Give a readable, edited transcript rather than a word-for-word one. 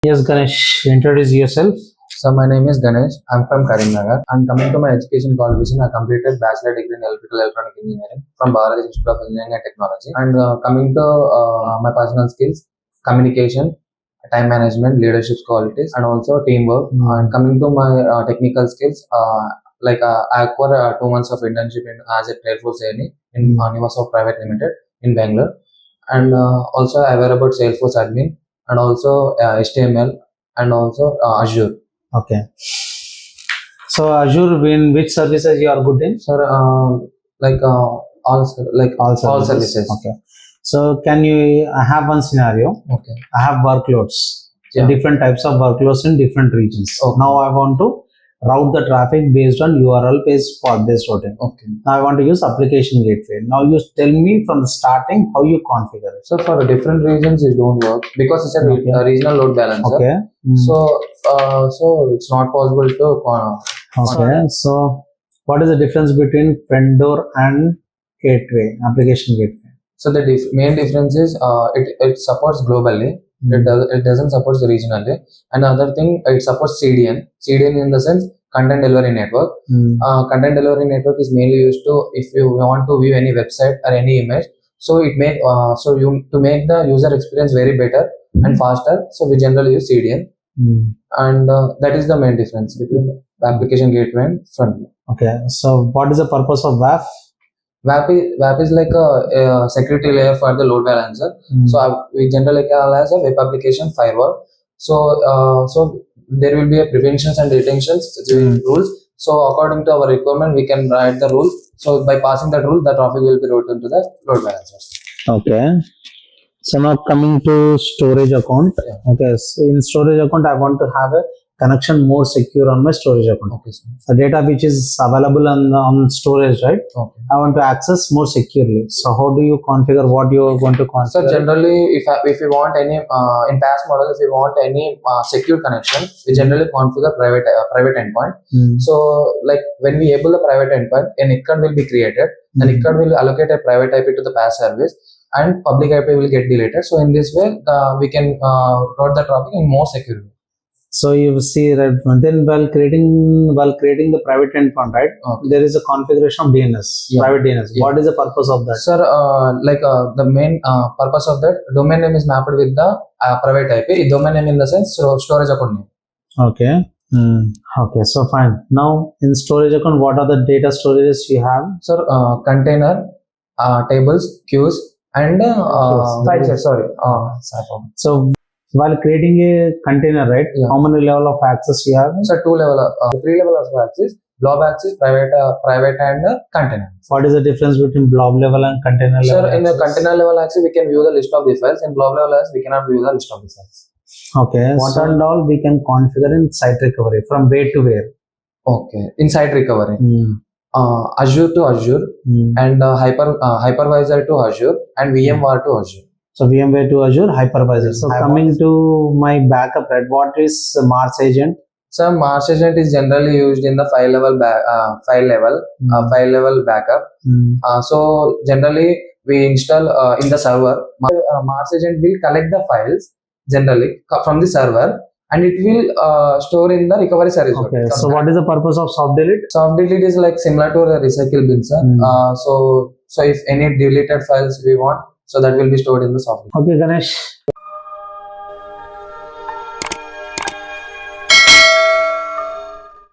Yes, Ganesh, introduce yourself. So my name is Ganesh. I'm from Karimnagar. And coming to my education qualification, I completed bachelor degree in electrical electronic engineering from Bharat Institute of Engineering and Technology. And coming to my personal skills, communication, time management, leadership qualities, and also teamwork. And coming to my technical skills, I acquired 2 months of internship as a Air Force trainee in Universal Private Limited in Bangalore. And also I aware about Salesforce admin and also HTML and also Azure. Okay. So Azure, in which services you are good in? Sir, all services. Okay. So can you? I have one scenario. Okay. I have workloads. So Yeah. different types of workloads in different regions. Okay. Now I want to route the traffic based on URL based routing. Okay. Now I want to use application gateway. Now you tell me from the starting how you configure it. So for different regions it don't work because it's a regional load balancer. Okay. So it's not possible to. Okay. So what is the difference between front door and gateway, application gateway? So the main difference is it supports globally. It doesn't support regionally. And other thing, it supports CDN. CDN in the sense content delivery network. Content delivery network is mainly used to if you want to view any website or any image. So it make to make the user experience very better and faster. So we generally use CDN. And that is the main difference between the application gateway and front end. Okay. So what is the purpose of WAF? WAF is like a security layer for the load balancer. So we generally call as a web application firewall. So there will be a preventions and detentions rules. So according to our requirement, we can write the rules. So by passing that rule, the traffic will be routed to the load balancers. Okay. So now coming to storage account. Yeah. Okay. So in storage account, I want to have a connection more secure on my storage account. Okay, sir. The data which is available on storage, right? Okay. I want to access more securely. So how do you configure what you are going to configure? So generally, if we want any in PaaS model, if we want any secure connection, we generally configure private endpoint. So like when we enable the private endpoint, an ICAD will be created. An ICAD will allocate a private IP to the PaaS service, and public IP will get deleted. So in this way, we can route the traffic in more secure way. So you see that then while creating the private endpoint, right? Okay. There is a configuration of DNS, private DNS. Yeah. What is the purpose of that? Sir, the main purpose of that domain name is mapped with the private IP. Domain name in the sense storage account name. Okay. Okay. So fine. Now in storage account, what are the data storages you have? Sir, container, tables, queues, and files. So while creating a container, right? Yeah. How many level of access you have? So 3 level of access: blob access, private, and container. What is the difference between blob level and container level? Sir, in the container level access, we can view the list of the files. In blob level access, we cannot view the list of the files. Okay. What and all we can configure in site recovery from where to where? Okay. In site recovery, Azure to Azure, and hypervisor to Azure, and VMware to Azure. So VMware to Azure, hypervisor. So coming to my backup, right? What is Mars agent? So Mars agent is generally used in the file level backup. So generally we install in the server. Mars agent will collect the files generally from the server, and it will store in the recovery service. Okay. So what is the purpose of soft delete? Soft delete is like similar to a recycle bin, sir. So if any deleted files we want, so that will be stored in the soft delete. Okay, Ganesh.